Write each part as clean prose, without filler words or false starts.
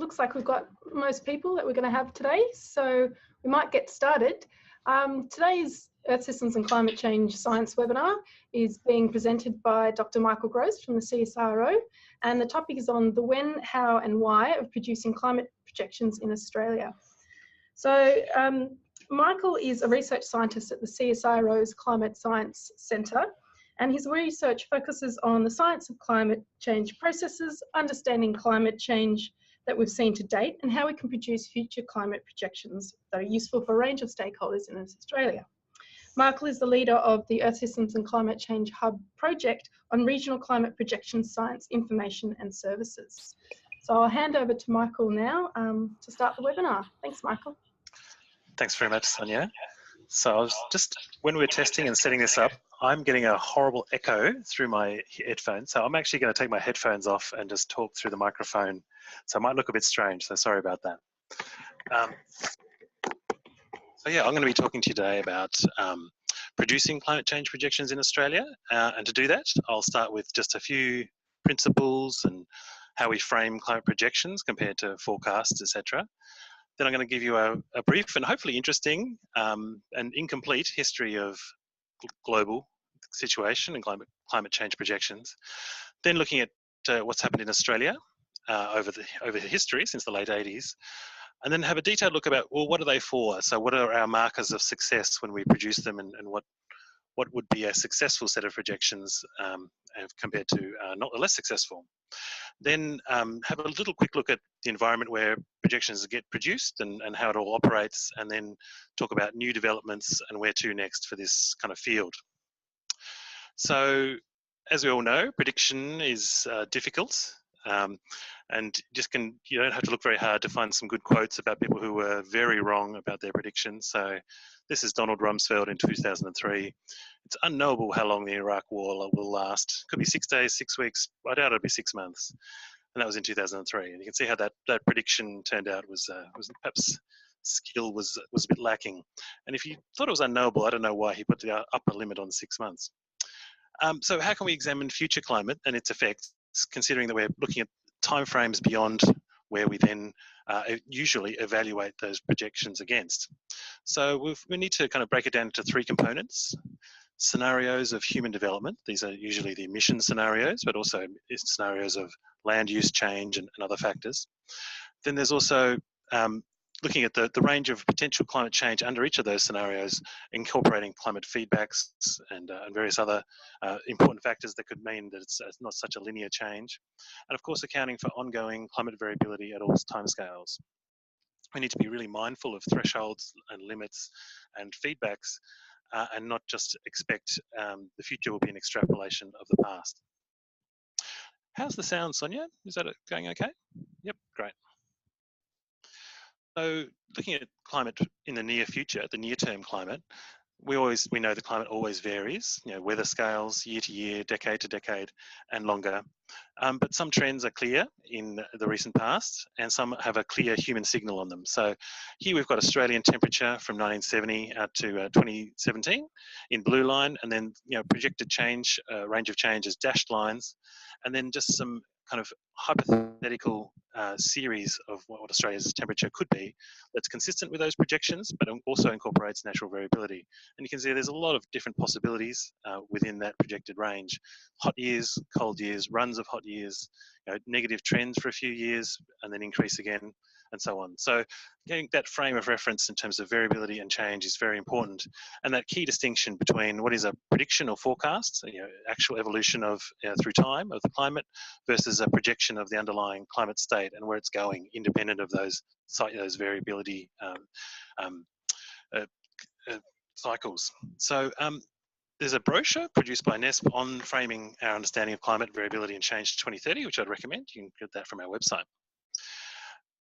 looks like we've got most people that we're going to have today, so we might get started. Today's Earth Systems and Climate Change Science webinar is being presented by Dr. Michael Grose from the CSIRO, and the topic is on the when, how and why of producing climate projections in Australia. So Michael is a research scientist at the CSIRO's Climate Science Centre, and his research focuses on the science of climate change processes, understanding climate change that we've seen to date, and how we can produce future climate projections that are useful for a range of stakeholders in Australia. Michael is the leader of the Earth Systems and Climate Change Hub project on regional climate projection science, information and services. So I'll hand over to Michael now to start the webinar. Thanks, Michael. Thanks very much, Sonia. So I was just, when we were testing and setting this up, I'm getting a horrible echo through my headphones. So I'm actually going to take my headphones off and just talk through the microphone. So it might look a bit strange, so sorry about that. So yeah, I'm going to be talking to you today about producing climate change projections in Australia. And to do that, I'll start with just a few principles and how we frame climate projections compared to forecasts, etc. Then I'm going to give you a brief and hopefully interesting and incomplete history of global situation and climate change projections. Then looking at what's happened in Australia over the history since the late 80s. And then have a detailed look about, well, what are they for? So what are our markers of success when we produce them, and what would be a successful set of projections compared to not less successful. Then have a little quick look at the environment where projections get produced and how it all operates, and then talk about new developments and where to next for this kind of field. So as we all know, prediction is difficult. And you don't have to look very hard to find some good quotes about people who were very wrong about their predictions. So this is Donald Rumsfeld in 2003. It's unknowable how long the Iraq War will last. Could be 6 days, 6 weeks. I doubt it'll be 6 months. And that was in 2003. And you can see how that prediction turned out was perhaps skill was a bit lacking. And if you thought it was unknowable, I don't know why he put the upper limit on 6 months. So how can we examine future climate and its effects, considering that we're looking at timeframes beyond where we then usually evaluate those projections against? So we need to kind of break it down into 3 components. Scenarios of human development. These are usually the emission scenarios, but also scenarios of land use change and other factors. Then there's also looking at the range of potential climate change under each of those scenarios, incorporating climate feedbacks and various other important factors that could mean that it's not such a linear change. And of course, accounting for ongoing climate variability at all timescales. We need to be really mindful of thresholds and limits and feedbacks, and not just expect the future will be an extrapolation of the past. How's the sound, Sonia? Is that going okay? Yep, great. So looking at climate in the near future, the near-term climate, we know the climate always varies, weather scales, year to year, decade to decade, and longer. But some trends are clear in the recent past, and some have a clear human signal on them. So here we've got Australian temperature from 1970 out to 2017 in blue line, and then projected change, range of change as dashed lines, and then just some kind of hypothetical series of what Australia's temperature could be that's consistent with those projections, but also incorporates natural variability. And you can see there's a lot of different possibilities within that projected range. Hot years, cold years, runs of hot years, negative trends for a few years, and then increase again, and so on. So getting that frame of reference in terms of variability and change is very important. And that key distinction between what is a prediction or forecast, actual evolution of through time of the climate, versus a projection of the underlying climate state and where it's going, independent of those variability cycles. So there's a brochure produced by NESP on framing our understanding of climate variability and change to 2030, which I'd recommend. You can get that from our website.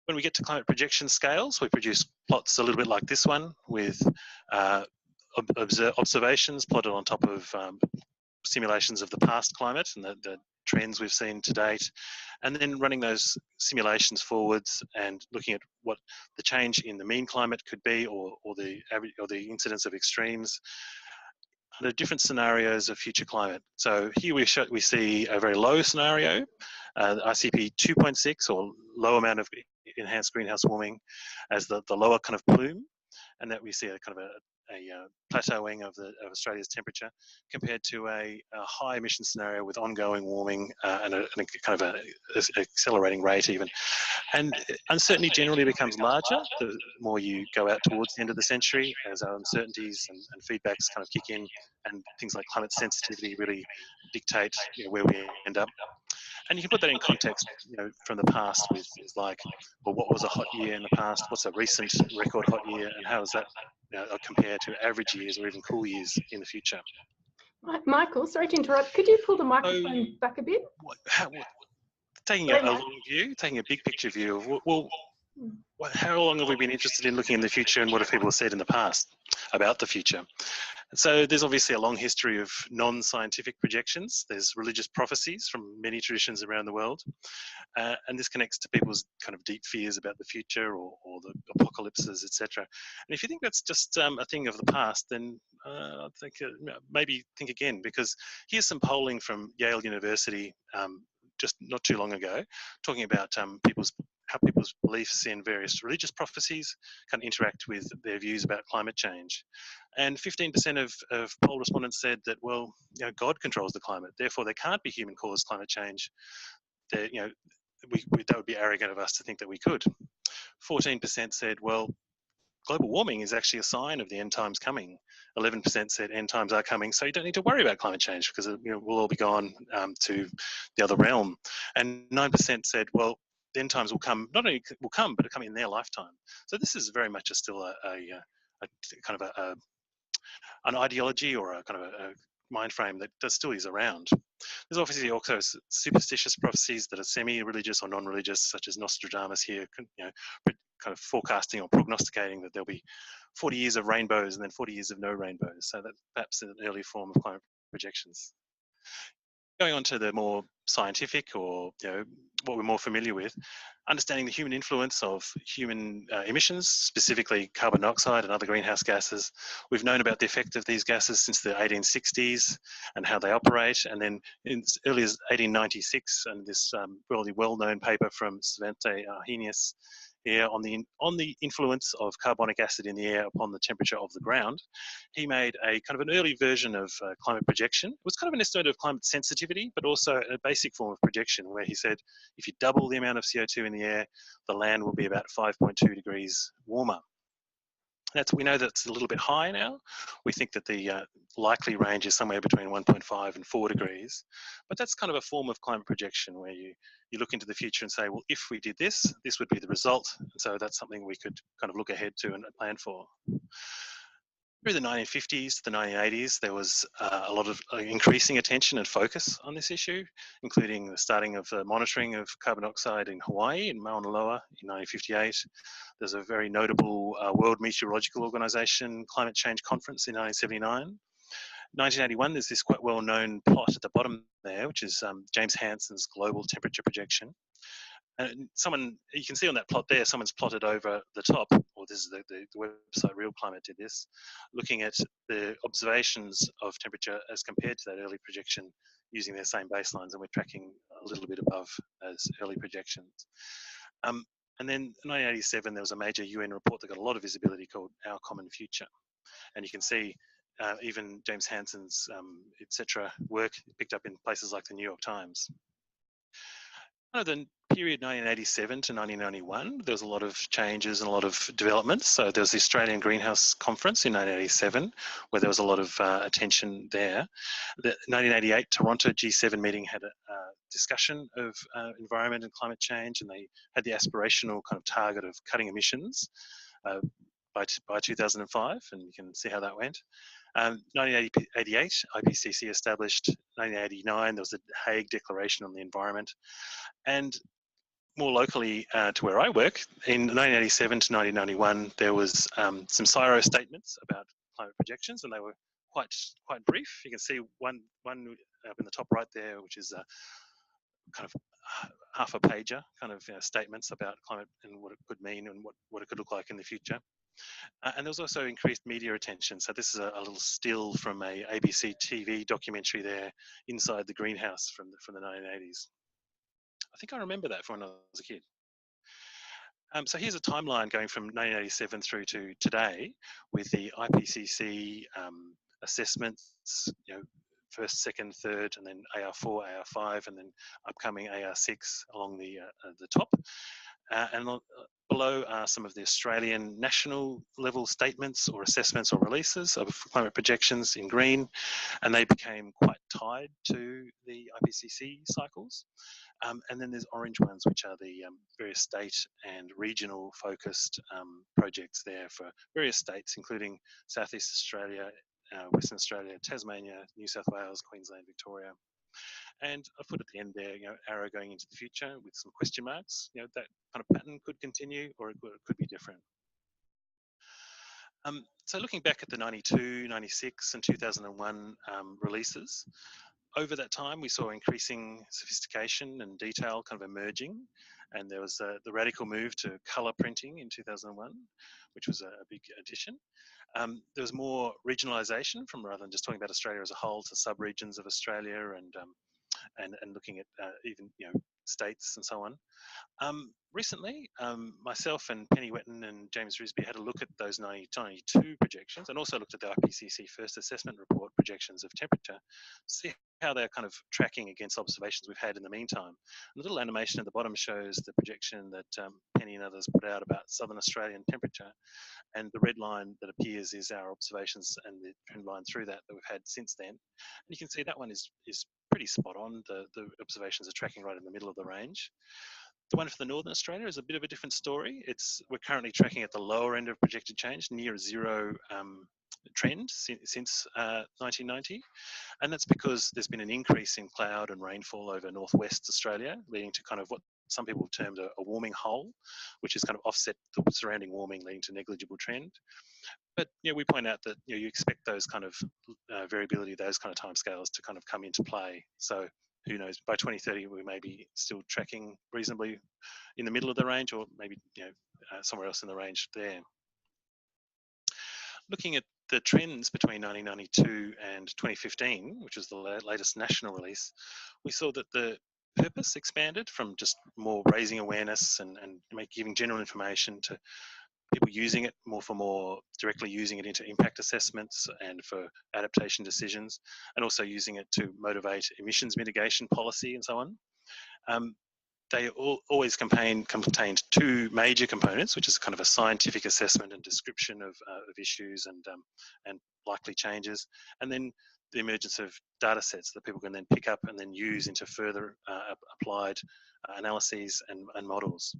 When we get to climate projection scales, we produce plots a little bit like this one with observations plotted on top of simulations of the past climate and the trends we've seen to date, and then running those simulations forwards and looking at what the change in the mean climate could be, or the average, or the incidence of extremes under different scenarios of future climate. So here we see a very low scenario, ICP 2.6, or low amount of enhanced greenhouse warming as the lower kind of plume, and that we see a kind of a plateauing of Australia's temperature compared to a high emission scenario with ongoing warming and a kind of a accelerating rate even. And uncertainty generally becomes larger the more you go out towards the end of the century, as our uncertainties and feedbacks kind of kick in, and things like climate sensitivity really dictate where we end up. And you can put that in context, from the past with things like, well, what was a hot year in the past? What's a recent record hot year? And how does that compare to average years or even cool years in the future? Michael, sorry to interrupt. Could you pull the microphone back a bit? Taking a long view, taking a big picture view of, well, how long have we been interested in looking in the future, and what have people said in the past about the future? So there's obviously a long history of non-scientific projections. There's religious prophecies from many traditions around the world. And this connects to people's kind of deep fears about the future or the apocalypses, etc. And if you think that's just a thing of the past, then I think maybe think again, because here's some polling from Yale University just not too long ago, talking about how people's beliefs in various religious prophecies can interact with their views about climate change. And 15% of poll respondents said that, well, God controls the climate, therefore there can't be human-caused climate change. That would be arrogant of us to think that we could. 14% said, well, global warming is actually a sign of the end times coming. 11% said end times are coming, so you don't need to worry about climate change because we'll all be gone to the other realm. And 9% said, well, the end times will come, not only will come, but it'll come in their lifetime. So this is very much still a kind of an ideology or a kind of a mind frame that still is around. There's obviously also superstitious prophecies that are semi-religious or non-religious, such as Nostradamus here, kind of forecasting or prognosticating that there'll be 40 years of rainbows and then 40 years of no rainbows. So that's perhaps an early form of climate projections. Going on to the more scientific, or what we're more familiar with, understanding the human influence of human emissions, specifically carbon dioxide and other greenhouse gases. We've known about the effect of these gases since the 1860s and how they operate. And then as early as 1896, and this really well-known paper from Svante Arrhenius here on the influence of carbonic acid in the air upon the temperature of the ground, he made a kind of an early version of climate projection. It was kind of an estimate of climate sensitivity, but also a basic form of projection where he said, if you double the amount of CO2 in the air, the land will be about 5.2 degrees warmer. We know that's a little bit high now. We think that the likely range is somewhere between 1.5 and 4 degrees. But that's kind of a form of climate projection where you look into the future and say, well, if we did this, this would be the result. And so that's something we could kind of look ahead to and plan for. Through the 1950s to the 1980s, there was a lot of increasing attention and focus on this issue, including the starting of the monitoring of carbon dioxide in Hawaii, in Mauna Loa in 1958. There's a very notable World Meteorological Organization climate change conference in 1979. 1981, there's this quite well-known plot at the bottom there, which is James Hansen's global temperature projection. And you can see on that plot there, someone's plotted over the top, or this is the website Real Climate did this, looking at the observations of temperature as compared to that early projection using their same baselines, and we're tracking a little bit above those early projections. And then in 1987, there was a major UN report that got a lot of visibility called Our Common Future. And you can see even James Hansen's, etc. work picked up in places like the New York Times. The period 1987 to 1991, there was a lot of changes and a lot of developments. So there was the Australian Greenhouse Conference in 1987, where there was a lot of attention there. The 1988 Toronto G7 meeting had a discussion of environment and climate change, and they had the aspirational kind of target of cutting emissions by 2005, and you can see how that went. 1988, IPCC established. 1989, there was the Hague Declaration on the Environment. And more locally to where I work, in 1987 to 1991, there was some CSIRO statements about climate projections, and they were quite brief. You can see one up in the top right there, which is a kind of half a pager, kind of statements about climate and what it could mean and what it could look like in the future. And there was also increased media attention. So this is a little still from a ABC TV documentary there, Inside the Greenhouse from the 1980s. I think I remember that from when I was a kid. So here's a timeline going from 1987 through to today with the IPCC assessments, first, second, third, and then AR4, AR5, and then upcoming AR6 along the top. And below are some of the Australian national level statements or assessments or releases of climate projections in green, and they became quite tied to the IPCC cycles. And then there's orange ones, which are the various state and regional focused projects there for various states, including Southeast Australia, Western Australia, Tasmania, New South Wales, Queensland, Victoria. And I've put at the end there, arrow going into the future with some question marks. That kind of pattern could continue, or it could be different. So looking back at the 92, 96 and 2001 releases, over that time we saw increasing sophistication and detail kind of emerging, and there was the radical move to colour printing in 2001, which was a big addition. There was more regionalisation from, rather than just talking about Australia as a whole, to sub-regions of Australia and looking at even states and so on. Recently, myself and Penny Wetton and James Risby had a look at those 92 projections, and also looked at the IPCC First Assessment Report projections of temperature, to see how they're kind of tracking against observations we've had in the meantime. The little animation at the bottom shows the projection that Penny and others put out about Southern Australian temperature, and the red line that appears is our observations and the trend line through that we've had since then. And you can see that one is pretty spot on. The observations are tracking right in the middle of the range. The one for the Northern Australia is a bit of a different story. We're currently tracking at the lower end of projected change, near a zero trend since 1990. And that's because there's been an increase in cloud and rainfall over northwest Australia, leading to kind of what some people have termed a warming hole, which has kind of offset the surrounding warming, leading to negligible trend. But we point out that you expect those kind of variability, those kind of timescales to kind of come into play. So who knows, by 2030 we may be still tracking reasonably in the middle of the range, or maybe somewhere else in the range there. Looking at the trends between 1992 and 2015, which was the latest national release, we saw that the purpose expanded from just more raising awareness and giving general information to people using it more directly using it into impact assessments and for adaptation decisions, and also using it to motivate emissions mitigation policy and so on. They always contained two major components, which is kind of a scientific assessment and description of issues and likely changes, and then the emergence of data sets that people can then pick up and then use into further applied analyses and models.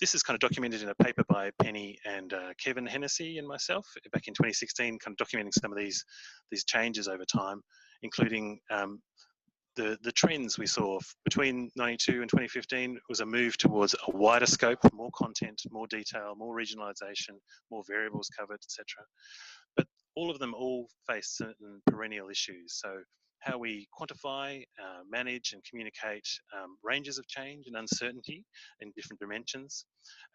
This is kind of documented in a paper by Penny and Kevin Hennessy and myself back in 2016, kind of documenting some of these changes over time, including the trends we saw between 92 and 2015 was a move towards a wider scope, more content, more detail, more regionalisation, more variables covered, etc. But all of them face certain perennial issues. So how we quantify, manage and communicate ranges of change and uncertainty in different dimensions,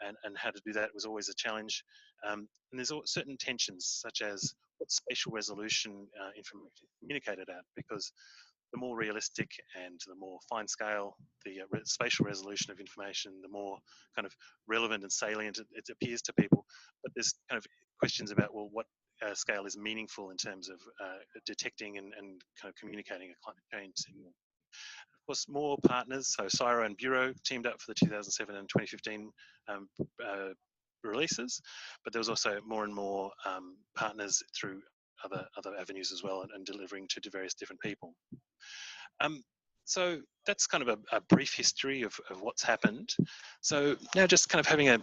and how to do that was always a challenge. And there's certain tensions, such as what spatial resolution information communicated at, because the more realistic and the more fine scale the spatial resolution of information, the more kind of relevant and salient it appears to people. But there's kind of questions about, well, what scale is meaningful in terms of detecting and kind of communicating a climate change signal. Of course, more partners, so CSIRO and Bureau teamed up for the 2007 and 2015 releases, but there was also more and more partners through other avenues as well, and delivering to various different people. So that's kind of a brief history of what's happened. So now just kind of having a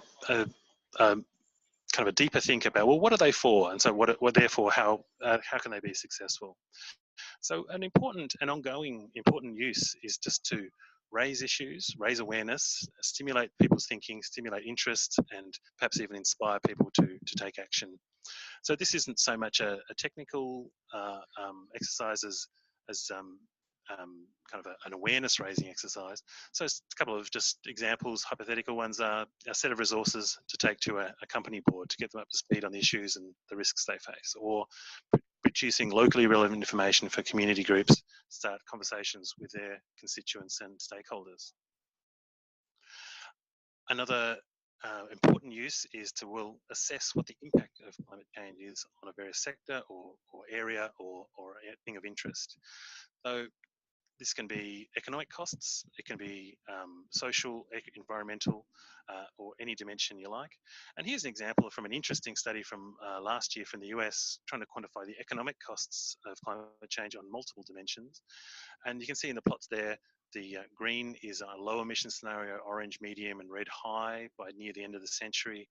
kind of a deeper think about, well, what are they for? And so what therefore, how can they be successful? So an important and ongoing important use is just to raise issues, raise awareness, stimulate people's thinking, stimulate interest, and perhaps even inspire people to take action. So this isn't so much a technical exercise as kind of an awareness raising exercise. So a couple of just examples, hypothetical ones are a set of resources to take to a company board to get them up to speed on the issues and the risks they face, or producing locally relevant information for community groups to start conversations with their constituents and stakeholders. Another important use is to assess what the impact of climate change is on a various sector or area or anything of interest. So this can be economic costs, it can be social, environmental, or any dimension you like. And here's an example from an interesting study from last year from the US, trying to quantify the economic costs of climate change on multiple dimensions. And you can see in the plots there, the green is a low emission scenario, orange medium, and red high by near the end of the century.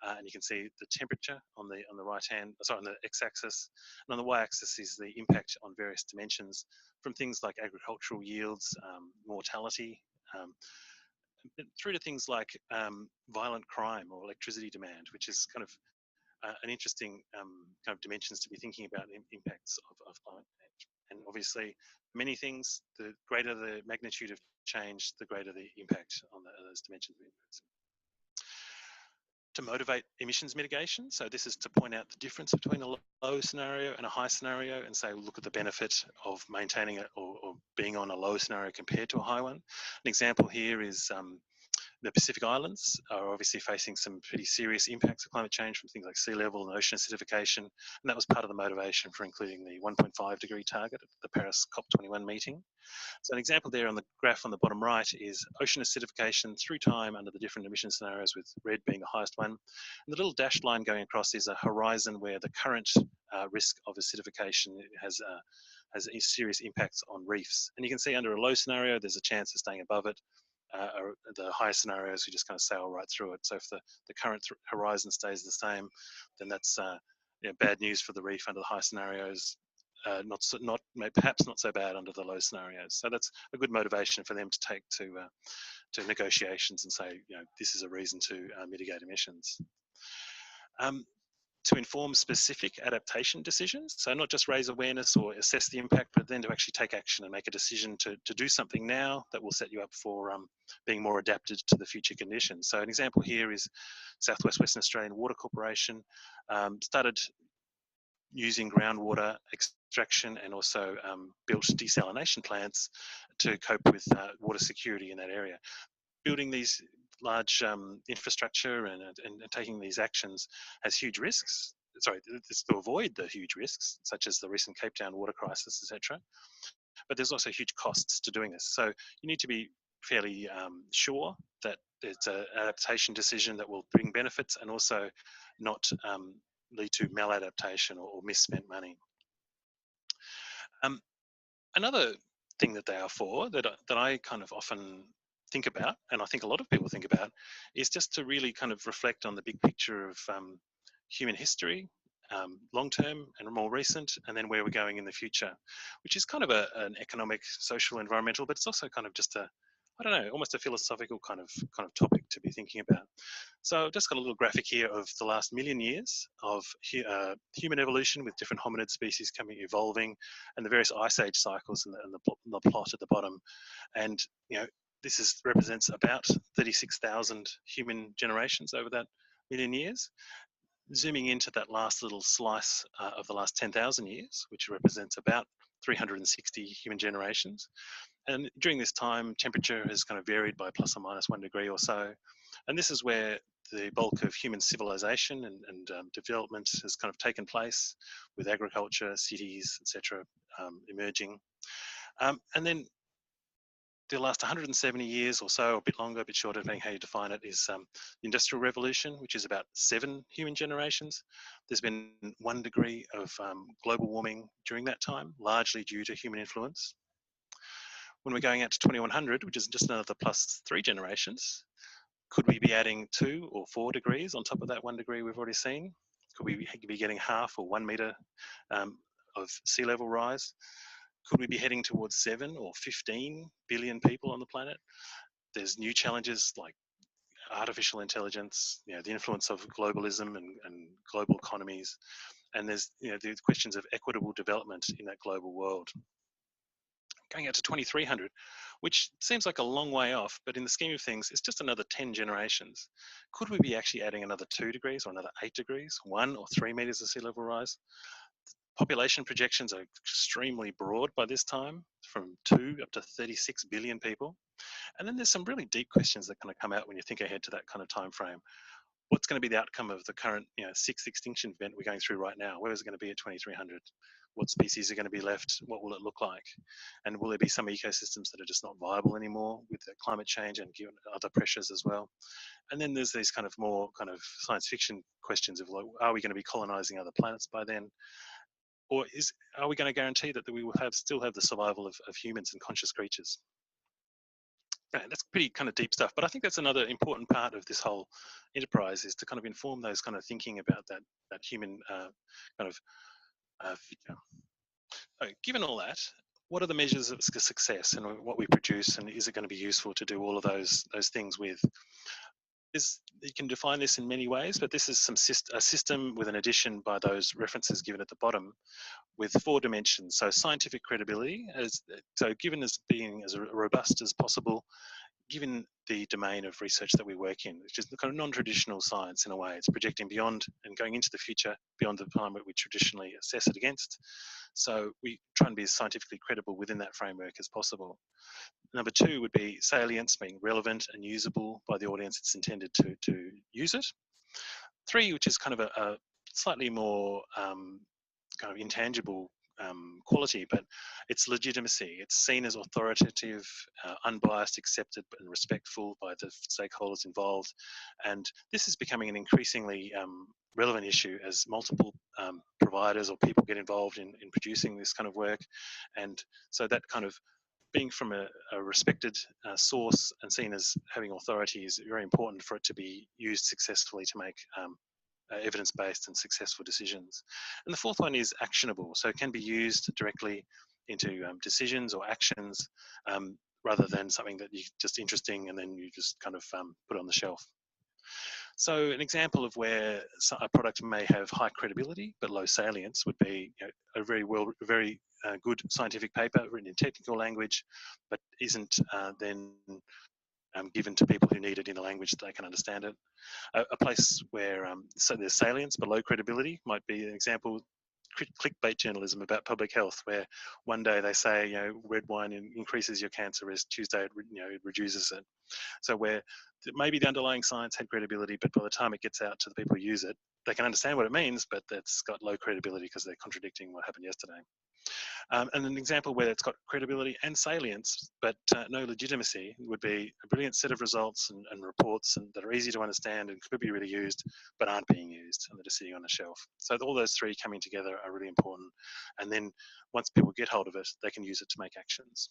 And you can see the temperature on the right hand, sorry, on the x-axis, and on the y-axis is the impact on various dimensions from things like agricultural yields, mortality, through to things like violent crime or electricity demand, which is kind of an interesting kind of dimensions to be thinking about the impacts of climate change. And obviously, many things, the greater the magnitude of change, the greater the impact on those dimensions of influence. To motivate emissions mitigation. So this is to point out the difference between a low scenario and a high scenario and say, look at the benefit of maintaining it or being on a low scenario compared to a high one. An example here is the Pacific Islands are obviously facing some pretty serious impacts of climate change from things like sea level and ocean acidification. And that was part of the motivation for including the 1.5 degree target at the Paris COP21 meeting. So an example there on the graph on the bottom right is ocean acidification through time under the different emission scenarios, with red being the highest one. And the little dashed line going across is a horizon where the current risk of acidification has serious impacts on reefs. And you can see under a low scenario, there's a chance of staying above it. The higher scenarios, you just kind of sail right through it. So if the current horizon stays the same, then that's bad news for the reef under the high scenarios. Perhaps not so bad under the low scenarios. So that's a good motivation for them to take to negotiations and say, this is a reason to mitigate emissions. To inform specific adaptation decisions. So not just raise awareness or assess the impact, but then to actually take action and make a decision to do something now that will set you up for being more adapted to the future conditions. So an example here is Southwest Western Australian Water Corporation started using groundwater extraction and also built desalination plants to cope with water security in that area. Building these large infrastructure and taking these actions has huge risks. Sorry, it's to avoid the huge risks, such as the recent Cape Town water crisis, etc. But there's also huge costs to doing this. So you need to be fairly sure that it's an adaptation decision that will bring benefits and also not lead to maladaptation or misspent money. Another thing that they are for that I kind of often think about, and I think a lot of people think about, is just to really kind of reflect on the big picture of human history, long-term and more recent, and then where we're going in the future, which is kind of an economic, social, environmental, but it's also kind of just I don't know, almost a philosophical kind of topic to be thinking about. So I've just got a little graphic here of the last million years of human evolution with different hominid species evolving, and the various ice age cycles in the plot at the bottom. And this represents about 36,000 human generations over that million years. Zooming into that last little slice of the last 10,000 years, which represents about 360 human generations. And during this time, temperature has kind of varied by plus or minus 1 degree or so. And this is where the bulk of human civilization and development has kind of taken place, with agriculture, cities, etc., emerging. And then the last 170 years or so, a bit longer, a bit shorter, depending how you define it, is the Industrial Revolution, which is about 7 human generations. There's been 1 degree of global warming during that time, largely due to human influence. When we're going out to 2100, which is just another plus 3 generations, could we be adding 2 or 4 degrees on top of that 1 degree we've already seen? Could we be getting half or 1 meter of sea level rise? Could we be heading towards 7 or 15 billion people on the planet? There's new challenges like artificial intelligence, the influence of globalism and global economies, and there's the questions of equitable development in that global world. Going out to 2300, which seems like a long way off, but in the scheme of things, it's just another 10 generations. Could we be actually adding another 2 degrees or another 8 degrees, 1 or 3 meters of sea level rise? Population projections are extremely broad by this time, from 2 up to 36 billion people. And then there's some really deep questions that kind of come out when you think ahead to that kind of time frame. What's going to be the outcome of the current, sixth extinction event we're going through right now? Where is it going to be at 2300? What species are going to be left? What will it look like? And will there be some ecosystems that are just not viable anymore with the climate change and given other pressures as well? And then there's these kind of more kind of science fiction questions of like, are we going to be colonizing other planets by then? Or are we going to guarantee that we will still have the survival of humans and conscious creatures? That's pretty kind of deep stuff, but I think that's another important part of this whole enterprise, is to kind of inform those kind of thinking about that human kind of future. Given all that, what are the measures of success and what we produce, and is it going to be useful to do all of those things with? You can define this in many ways, but this is a system with an addition by those references given at the bottom, with 4 dimensions. So scientific credibility, given as being as robust as possible, given the domain of research that we work in, which is the kind of non-traditional science in a way. It's projecting beyond and going into the future, beyond the time that we traditionally assess it against. So we try and be as scientifically credible within that framework as possible. Number 2 would be salience, being relevant and usable by the audience it's intended to use it. 3, which is kind of a slightly more kind of intangible quality, but it's legitimacy. It's seen as authoritative, unbiased, accepted and respectful by the stakeholders involved. And this is becoming an increasingly relevant issue as multiple providers or people get involved in producing this kind of work. And so that kind of being from a respected source and seen as having authority is very important for it to be used successfully to make evidence-based and successful decisions. And the 4th one is actionable. So it can be used directly into decisions or actions rather than something that you just interesting and then you just kind of put on the shelf. So an example of where a product may have high credibility but low salience would be a very good scientific paper written in technical language, but isn't then given to people who need it in a language that they can understand it. A place where so there's salience but low credibility might be an example. Clickbait journalism about public health, where one day they say red wine increases your cancer risk, Tuesday it reduces it. So where maybe the underlying science had credibility, but by the time it gets out to the people who use it, they can understand what it means, but that's got low credibility because they're contradicting what happened yesterday. And an example where it's got credibility and salience, but no legitimacy, would be a brilliant set of results and reports that are easy to understand and could be really used, but aren't being used and they're just sitting on a shelf. So all those 3 coming together are really important. And then once people get hold of it, they can use it to make actions.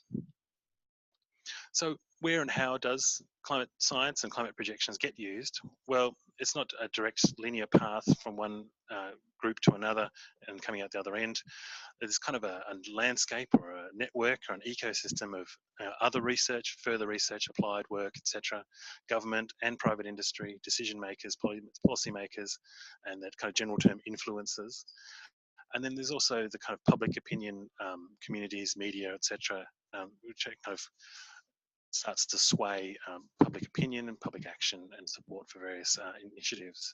So where and how does climate science and climate projections get used? Well, it's not a direct linear path from one group to another and coming out the other end. There's kind of a landscape or a network or an ecosystem of other research, further research, applied work, etc., government and private industry, decision makers, policy makers, and that kind of general term influencers. And then there's also the kind of public opinion communities, media, etc., which are kind of starts to sway public opinion and public action and support for various initiatives.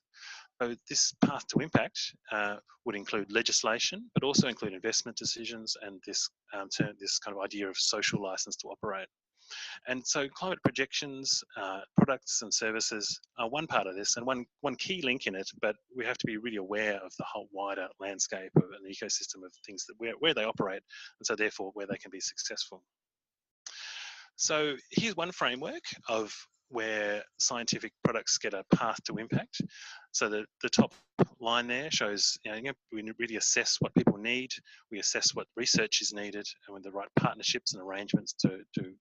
So this path to impact would include legislation, but also include investment decisions and this kind of idea of social license to operate. And so climate projections, products and services are one part of this and one key link in it, but we have to be really aware of the whole wider landscape of an ecosystem of things that where they operate, and so therefore where they can be successful. So here's one framework of where scientific products get a path to impact. So the top line there shows we really assess what people need, we assess what research is needed, and with the right partnerships and arrangements to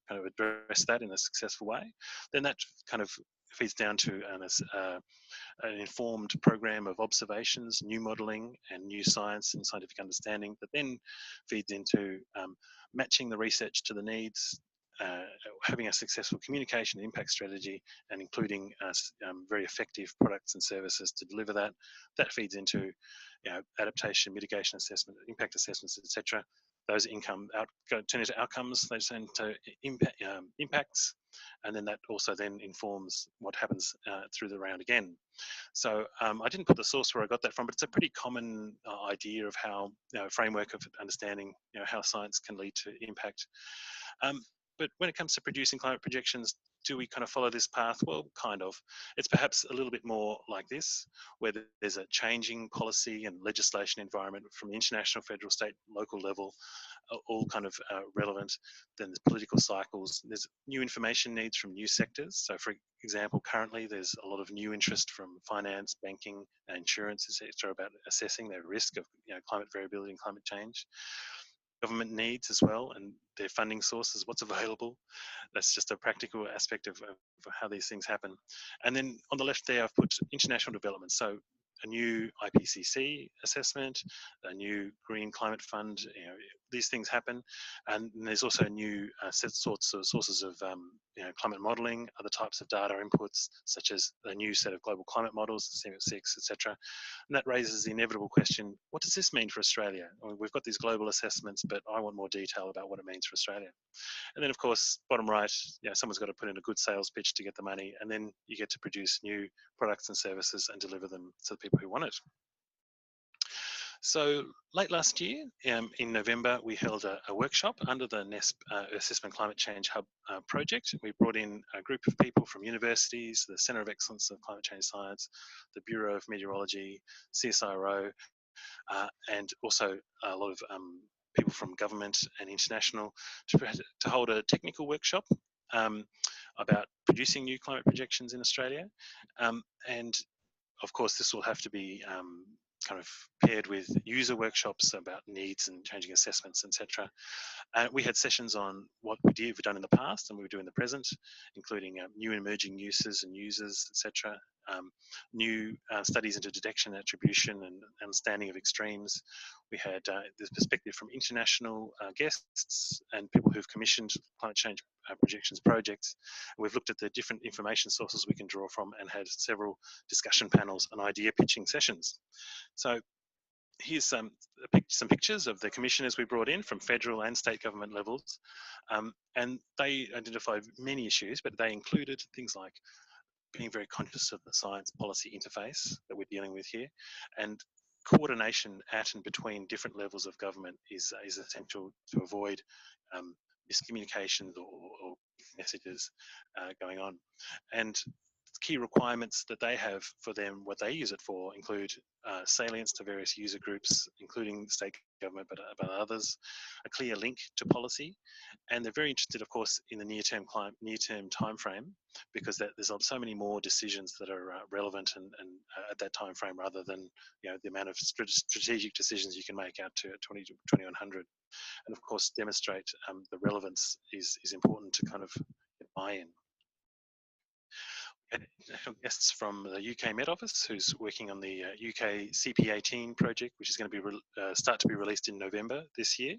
kind of address that in a successful way. Then that kind of feeds down to an informed program of observations, new modelling and new science and scientific understanding that then feeds into matching the research to the needs, having a successful communication and impact strategy, and including very effective products and services to deliver that. That feeds into adaptation, mitigation assessment, impact assessments, etc. Those turn into outcomes, they turn into impacts, and then that also then informs what happens through the round again. So I didn't put the source where I got that from, but it's a pretty common idea of how framework of understanding how science can lead to impact. But when it comes to producing climate projections, do we kind of follow this path? Well, kind of. It's perhaps a little bit more like this, where there's a changing policy and legislation environment from the international, federal, state, local level, all kind of relevant. Then there's political cycles. There's new information needs from new sectors. So, for example, currently there's a lot of new interest from finance, banking, insurance, etc., about assessing their risk of climate variability and climate change. Government needs as well, and their funding sources, what's available. That's just a practical aspect of how these things happen. And then on the left there, I've put international development. So a new IPCC assessment, a new Green Climate Fund, these things happen. And there's also new sources of climate modelling, other types of data inputs, such as a new set of global climate models, the CSIRO, etc. And that raises the inevitable question, what does this mean for Australia? I mean, we've got these global assessments, but I want more detail about what it means for Australia. And then, of course, bottom right, someone's got to put in a good sales pitch to get the money, and then you get to produce new products and services and deliver them to the people who want it. So late last year, in November, we held a workshop under the NESP Assessment Climate Change Hub project. We brought in a group of people from universities, the Centre of Excellence of Climate Change Science, the Bureau of Meteorology, CSIRO, and also a lot of people from government and international to hold a technical workshop about producing new climate projections in Australia. And of course, this will have to be kind of paired with user workshops about needs and changing assessments, etc. We had sessions on what we've done in the past and we do in the present, including new and emerging uses and users, etc. New studies into detection, attribution, and understanding of extremes. We had this perspective from international guests and people who've commissioned climate change projections projects. We've looked at the different information sources we can draw from and had several discussion panels and idea pitching sessions. So here's some pictures of the commissioners we brought in from federal and state government levels. And they identified many issues, but they included things like being very conscious of the science policy interface that we're dealing with here, and coordination at and between different levels of government is essential to avoid miscommunications or messages going on. And key requirements that they have for them, what they use it for, include salience to various user groups, including state government, but others, a clear link to policy, and they're very interested, of course, in the near-term time frame, because there's so many more decisions that are relevant and at that time frame, rather than the amount of strategic decisions you can make out to 2100. And of course, demonstrate the relevance is important to kind of buy in. Guests from the UK Met Office, who's working on the UK CP18 project, which is going to be start to be released in November this year.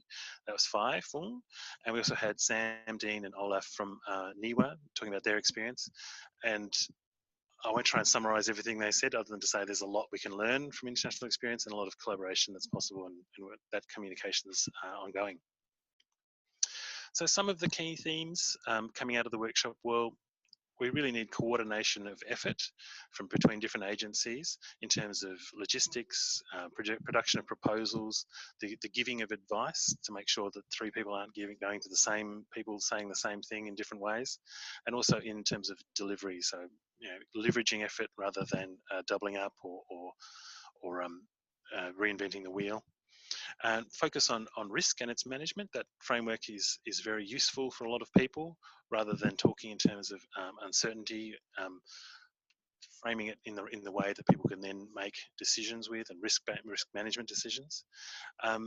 That was 5. And we also had Sam, Dean and Olaf from NIWA talking about their experience. And I won't try and summarise everything they said, other than to say there's a lot we can learn from international experience and a lot of collaboration that's possible, and that communication is ongoing. So some of the key themes coming out of the workshop were, we really need coordination of effort from between different agencies in terms of logistics, production of proposals, the giving of advice to make sure that 3 people aren't going to the same people saying the same thing in different ways, and also in terms of delivery. So leveraging effort rather than doubling up or reinventing the wheel. And focus on risk and its management. That framework is very useful for a lot of people, rather than talking in terms of uncertainty, framing it in the way that people can then make decisions with, and risk management decisions. A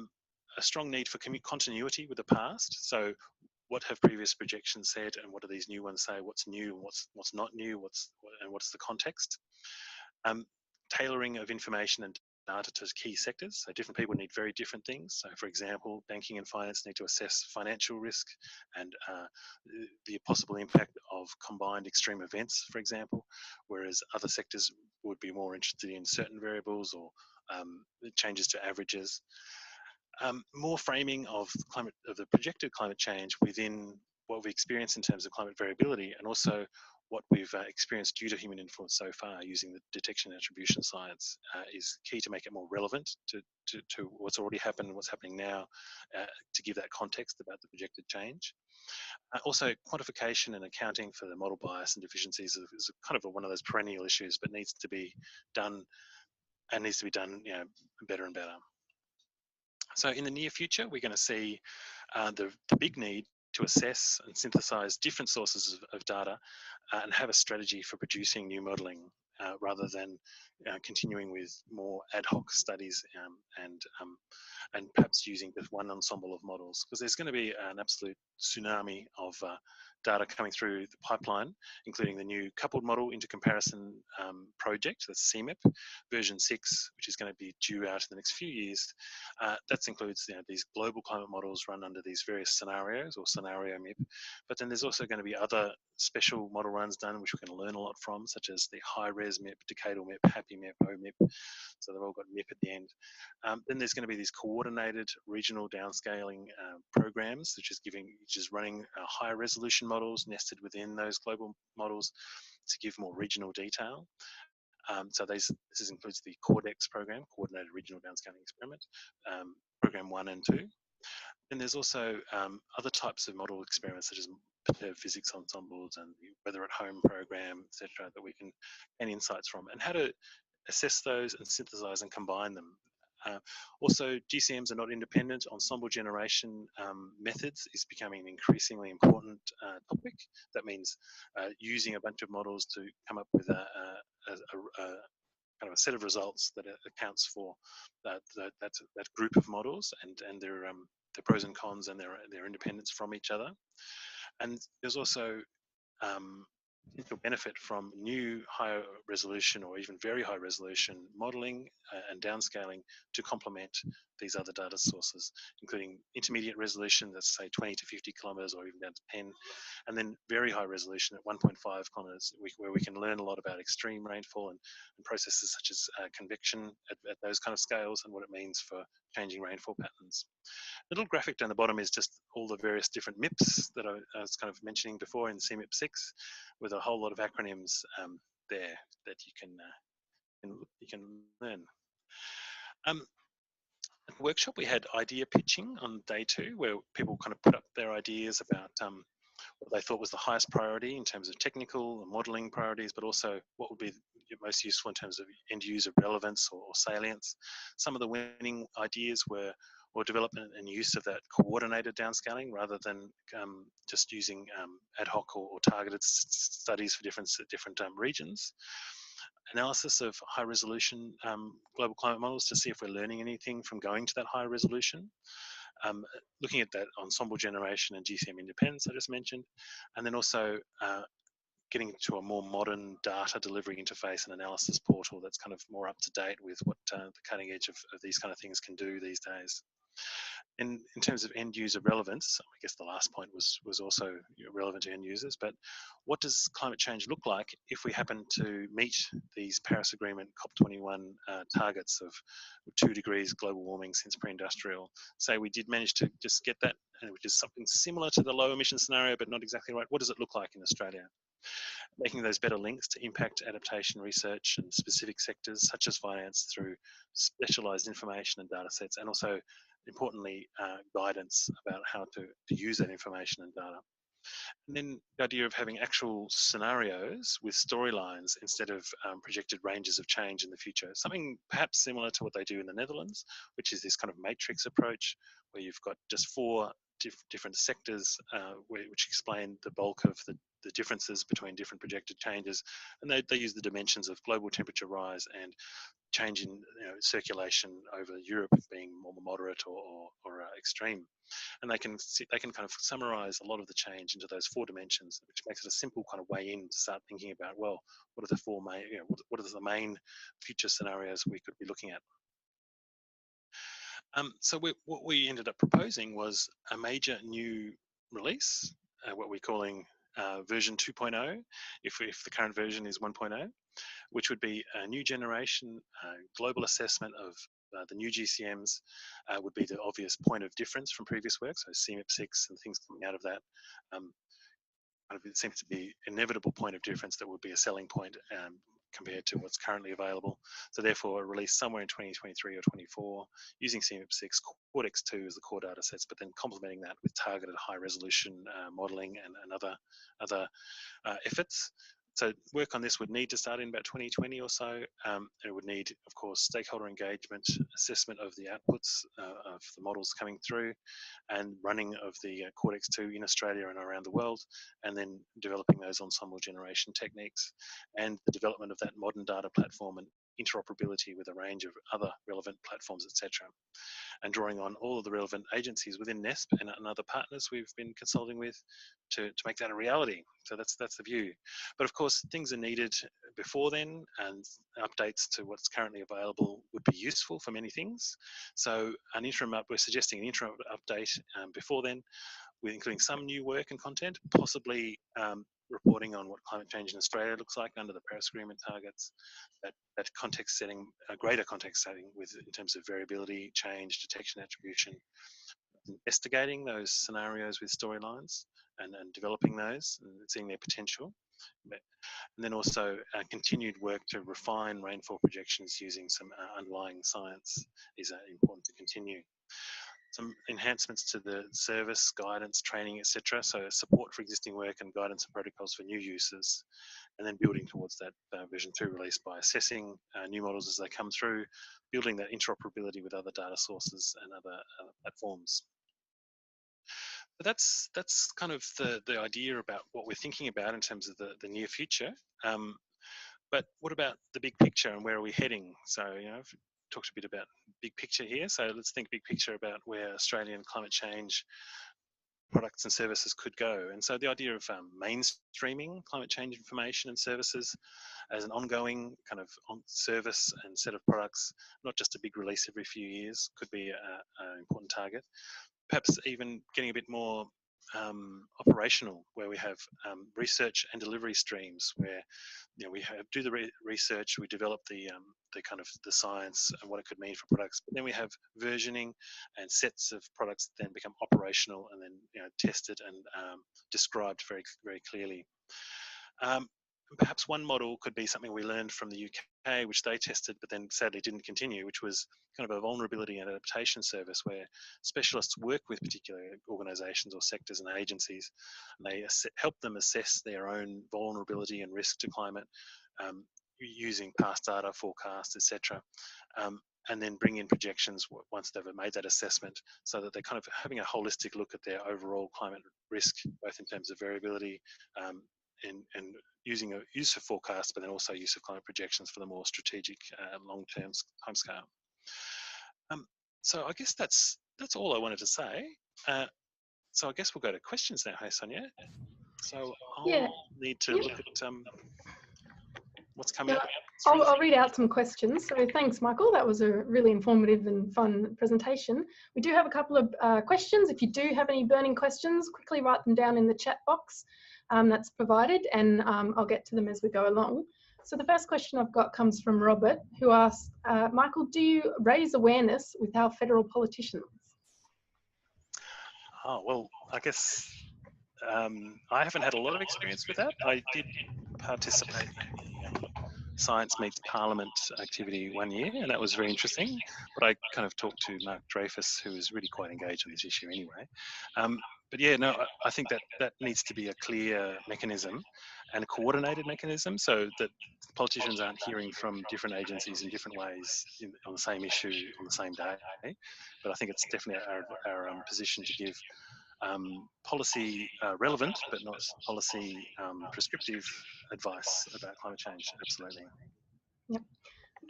strong need for continuity with the past. So what have previous projections said, and what do these new ones say? What's new and what's not new? What's the context? Tailoring of information and data to key sectors. So different people need very different things. So for example, banking and finance need to assess financial risk and the possible impact of combined extreme events, for example, whereas other sectors would be more interested in certain variables or changes to averages. More framing of the projected climate change within what we experience in terms of climate variability, and also what we've experienced due to human influence so far using the detection and attribution science is key to make it more relevant to to what's already happened and what's happening now to give that context about the projected change. Also, quantification and accounting for the model bias and deficiencies is kind of one of those perennial issues, but needs to be done better and better. So in the near future, we're going to see the big need to assess and synthesize different sources of data and have a strategy for producing new modelling rather than continuing with more ad hoc studies and perhaps using just one ensemble of models, because there's going to be an absolute tsunami of data coming through the pipeline, including the new coupled model into comparison project, that's CMIP, version 6, which is going to be due out in the next few years. That includes these global climate models run under these various scenarios or scenario MIP, but then there's also going to be other special model runs done which we're going to learn a lot from, such as the high-res MIP, decadal MIP, happy MIP, OMIP, so they've all got MIP at the end. Then there's going to be these coordinated regional downscaling programs, which is running higher resolution models nested within those global models to give more regional detail. So this includes the CORDEX program, Coordinated Regional Downscaling Experiment, program 1 and 2. Then there's also other types of model experiments, such as perturbed physics ensembles and the Weather at Home program, etc., that we can gain insights from, and how to assess those and synthesize and combine them. Also, GCMs are not independent. Ensemble generation methods is becoming an increasingly important topic. That means using a bunch of models to come up with a kind of a set of results that accounts for that group of models and their pros and cons and their independence from each other. And there's also potential benefit from new higher resolution or even very high resolution modelling and downscaling to complement these other data sources, including intermediate resolution, that's say 20 to 50 kilometres or even down to 10, and then very high resolution at 1.5 kilometres, where we can learn a lot about extreme rainfall and processes such as convection at those kind of scales and what it means for changing rainfall patterns. The little graphic down the bottom is just all the various different MIPs that I was kind of mentioning before in CMIP 6, with a whole lot of acronyms there that you can learn. At the workshop, we had idea pitching on day 2, where people kind of put up their ideas about what they thought was the highest priority in terms of technical and modelling priorities, but also what would be most useful in terms of end user relevance or salience. Some of the winning ideas were development and use of that coordinated downscaling rather than just using ad hoc or targeted studies for different regions. Analysis of high resolution global climate models to see if we're learning anything from going to that high resolution. Looking at that ensemble generation and GCM independence I just mentioned, and then also getting to a more modern data delivery interface and analysis portal that's kind of more up to date with what the cutting edge of these kind of things can do these days. In terms of end user relevance, I guess the last point was also relevant to end users, but what does climate change look like if we happen to meet these Paris Agreement COP21 targets of 2 degrees global warming since pre-industrial? Say we did manage to just get that, which is something similar to the low emission scenario, but not exactly right. What does it look like in Australia? Making those better links to impact adaptation research and specific sectors such as finance through specialised information and data sets, and also importantly guidance about how to use that information and data. And then the idea of having actual scenarios with storylines instead of projected ranges of change in the future. Something perhaps similar to what they do in the Netherlands, which is this kind of matrix approach where you've got just 4 different sectors which explain the bulk of the differences between different projected changes, and they use the dimensions of global temperature rise and change in circulation over Europe being more moderate or extreme, and they can kind of summarize a lot of the change into those 4 dimensions, which makes it a simple kind of way in to start thinking about, well, what are the 4 main, what are the main future scenarios we could be looking at. So what we ended up proposing was a major new release, what we're calling version 2.0, if the current version is 1.0, which would be a new generation global assessment of the new GCMs would be the obvious point of difference from previous work. So CMIP 6 and things coming out of that. It seems to be an inevitable point of difference that would be a selling point compared to what's currently available. So therefore, a release somewhere in 2023 or 24 using CMIP6, Cortex-2 as the core data sets, but then complementing that with targeted high-resolution modelling and other efforts. So work on this would need to start in about 2020 or so. It would need, of course, stakeholder engagement, assessment of the outputs of the models coming through, and running of the Cortex-2 in Australia and around the world, and then developing those ensemble generation techniques, and the development of that modern data platform and interoperability with a range of other relevant platforms, etc. And drawing on all of the relevant agencies within NESP and other partners we've been consulting with to make that a reality. So that's the view. But of course, things are needed before then, and updates to what's currently available would be useful for many things. So we're suggesting an interim update before then, with including some new work and content, possibly reporting on what climate change in Australia looks like under the Paris Agreement targets, that context setting, a greater context setting in terms of variability, change, detection, attribution, investigating those scenarios with storylines and developing those and seeing their potential. And then also continued work to refine rainfall projections using some underlying science is important to continue. Some enhancements to the service, guidance, training, etc. So support for existing work and guidance and protocols for new users, and then building towards that version 2 release by assessing new models as they come through, building that interoperability with other data sources and other platforms. But that's kind of the idea about what we're thinking about in terms of the near future. But what about the big picture and where are we heading? So, I've talked a bit about big picture here. So let's think big picture about where Australian climate change products and services could go. And so the idea of mainstreaming climate change information and services as an ongoing kind of service and set of products, not just a big release every few years, could be an important target. Perhaps even getting a bit more operational, where we have research and delivery streams, where we do the research, we develop the kind of the science and what it could mean for products, but then we have versioning and sets of products that then become operational and then tested and described very, very clearly. Perhaps one model could be something we learned from the UK, which they tested, but then sadly didn't continue, which was kind of a vulnerability and adaptation service where specialists work with particular organisations or sectors and agencies, and they help them assess their own vulnerability and risk to climate using past data, forecasts, etc. And then bring in projections once they've made that assessment, so that they're kind of having a holistic look at their overall climate risk, both in terms of variability and using a use of forecasts, but then also use of climate projections for the more strategic long-term timescale. So I guess that's all I wanted to say. So I guess we'll go to questions now. Hey, Sonia. So I'll need to look at what's coming up. I'll read out some questions. So thanks, Michael. That was a really informative and fun presentation. We do have a couple of questions. If you do have any burning questions, quickly write them down in the chat box that's provided, and I'll get to them as we go along. So the first question I've got comes from Robert, who asks, Michael, do you raise awareness with our federal politicians? Oh, well, I guess I haven't had a lot of experience with that. I did participate in the Science Meets Parliament activity one year, and that was very interesting. But I kind of talked to Mark Dreyfus, who is really quite engaged on this issue anyway. But yeah, no, I think that needs to be a clear mechanism and a coordinated mechanism, so that politicians aren't hearing from different agencies in different ways on the same issue on the same day. But I think it's definitely our position to give policy relevant, but not policy prescriptive advice about climate change. Absolutely. Yep.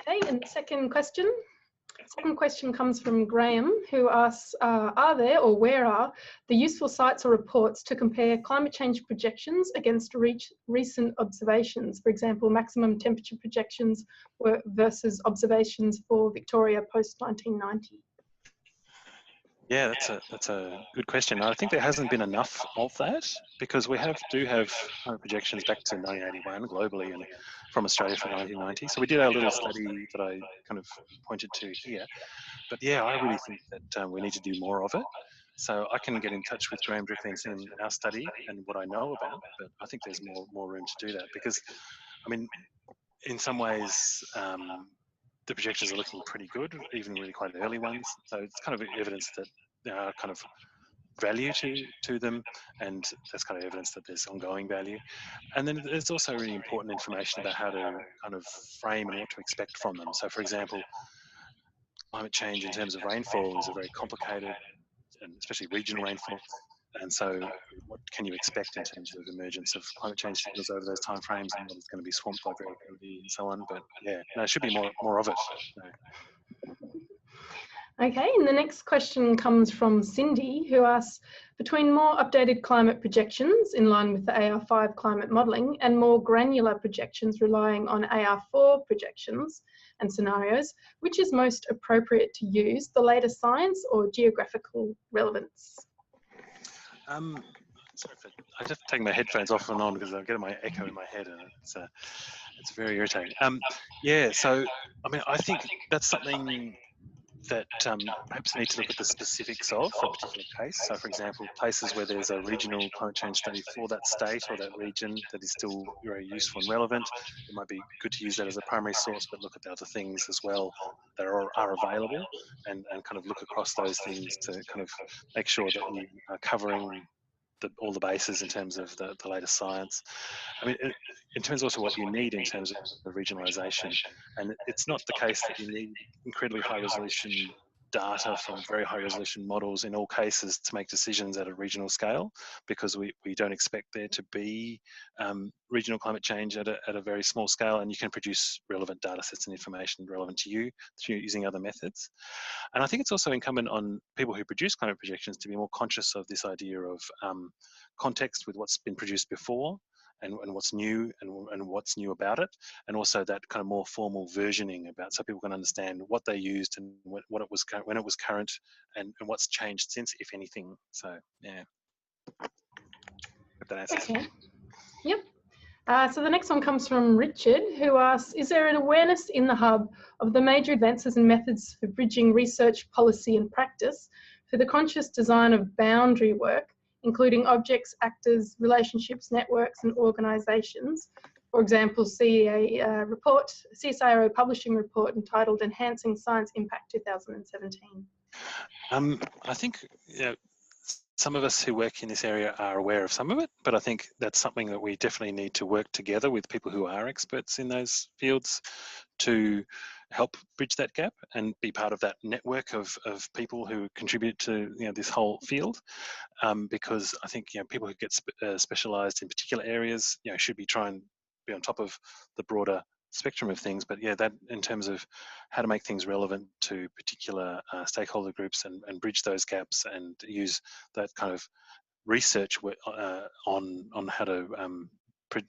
Okay, and second question comes from Graham, who asks, are there or where are the useful sites or reports to compare climate change projections against recent observations? For example, maximum temperature projections versus observations for Victoria post-1990. Yeah, that's a good question. I think there hasn't been enough of that, because we do have projections back to 1981 globally and from Australia from 1990. So we did our little study that I kind of pointed to here. But yeah, I really think that we need to do more of it. So I can get in touch with Graham directly and send him our study and what I know about. But I think there's more room to do that, because I mean, in some ways, the projections are looking pretty good, even really quite early ones. So it's kind of evidence that there are kind of value to them, and that's kind of evidence that there's ongoing value. And then there's also really important information about how to kind of frame and what to expect from them. So for example, climate change in terms of rainfall is a very complicated, and especially regional rainfall. And so what can you expect in terms of emergence of climate change signals over those timeframes, and what is going to be swamped by variability and so on. But yeah, no, it should be more of it. So. Okay, and the next question comes from Cindy, who asks, between more updated climate projections in line with the AR5 climate modelling and more granular projections relying on AR4 projections and scenarios, which is most appropriate to use, the latest science or geographical relevance? Sorry, I just take my headphones off and on because I get my echo in my head, and it's very irritating. Yeah, so I mean, I think that's something that perhaps need to look at the specifics of for a particular case. So, for example, places where there's a regional climate change study for that state or that region that is still very useful and relevant, it might be good to use that as a primary source, but look at the other things as well that are available, and kind of look across those things to kind of make sure that you are covering all the bases in terms of the latest science. I mean, in terms of also what you need in terms of regionalisation, and it's not the case that you need incredibly high resolution data from very high resolution models in all cases to make decisions at a regional scale, because we don't expect there to be regional climate change at a very small scale, and you can produce relevant data sets and information relevant to you through using other methods. And I think it's also incumbent on people who produce climate projections to be more conscious of this idea of context with what's been produced before, and what's new and what's new about it, and also that kind of more formal versioning about, so people can understand what they used and what it was when it was current, and what's changed since, if anything. So yeah, if that answers. Okay. Yep. So the next one comes from Richard, who asks, is there an awareness in the Hub of the major advances and methods for bridging research, policy and practice for the conscious design of boundary work, including objects, actors, relationships, networks and organisations? For example, CSIRO publishing report entitled Enhancing Science Impact 2017. I think some of us who work in this area are aware of some of it, but I think that's something that we definitely need to work together with people who are experts in those fields to help bridge that gap and be part of that network of people who contribute to this whole field, because I think people who get specialised in particular areas should be trying to be on top of the broader spectrum of things. But yeah, that in terms of how to make things relevant to particular stakeholder groups and bridge those gaps and use that kind of research on how to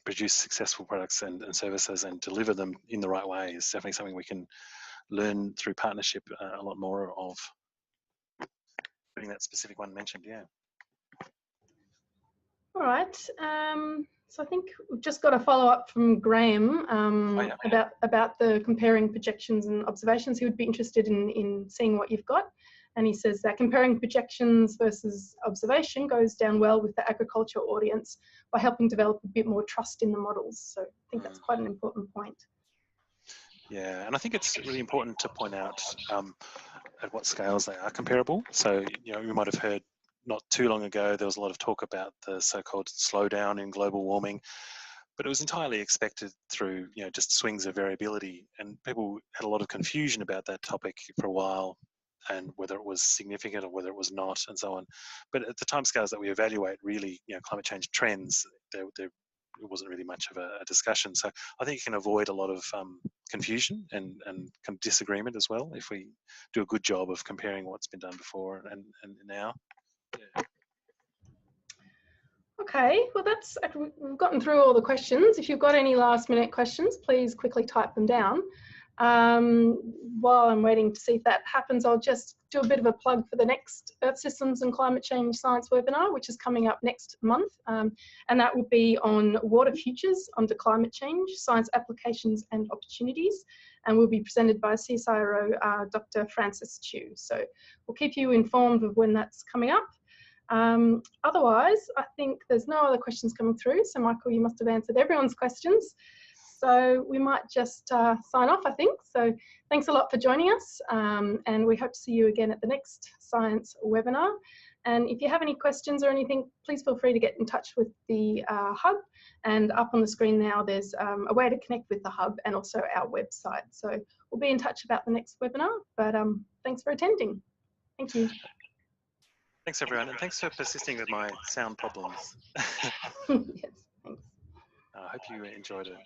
produce successful products and services and deliver them in the right way is definitely something we can learn through partnership a lot more of. Putting that specific one mentioned, yeah. All right. So I think we've just got a follow-up from Graham about the comparing projections and observations. He would be interested in seeing what you've got. And he says that comparing projections versus observation goes down well with the agriculture audience by helping develop a bit more trust in the models. So I think that's quite an important point. Yeah, and I think it's really important to point out at what scales they are comparable. So, you might have heard not too long ago, there was a lot of talk about the so-called slowdown in global warming, but it was entirely expected through, just swings of variability, and people had a lot of confusion about that topic for a while, and whether it was significant or whether it was not, and so on. But at the timescales that we evaluate, really, climate change trends, there wasn't really much of a discussion. So I think you can avoid a lot of confusion and kind of disagreement as well if we do a good job of comparing what's been done before and now. Yeah. Okay, well we've gotten through all the questions. If you've got any last minute questions, please quickly type them down. While I'm waiting to see if that happens, I'll just do a bit of a plug for the next Earth Systems and Climate Change Science webinar, which is coming up next month. And that will be on water futures under climate change, science applications and opportunities. And will be presented by CSIRO Dr. Francis Chu. So we'll keep you informed of when that's coming up. Otherwise, I think there's no other questions coming through. So Michael, you must have answered everyone's questions. so we might just sign off, I think. So thanks a lot for joining us, and we hope to see you again at the next science webinar. And if you have any questions or anything, please feel free to get in touch with the Hub. And up on the screen now, there's a way to connect with the Hub and also our website. So we'll be in touch about the next webinar, but thanks for attending. Thank you. Thanks everyone, and thanks for persisting with my sound problems. Yes, thanks. I hope you enjoyed it.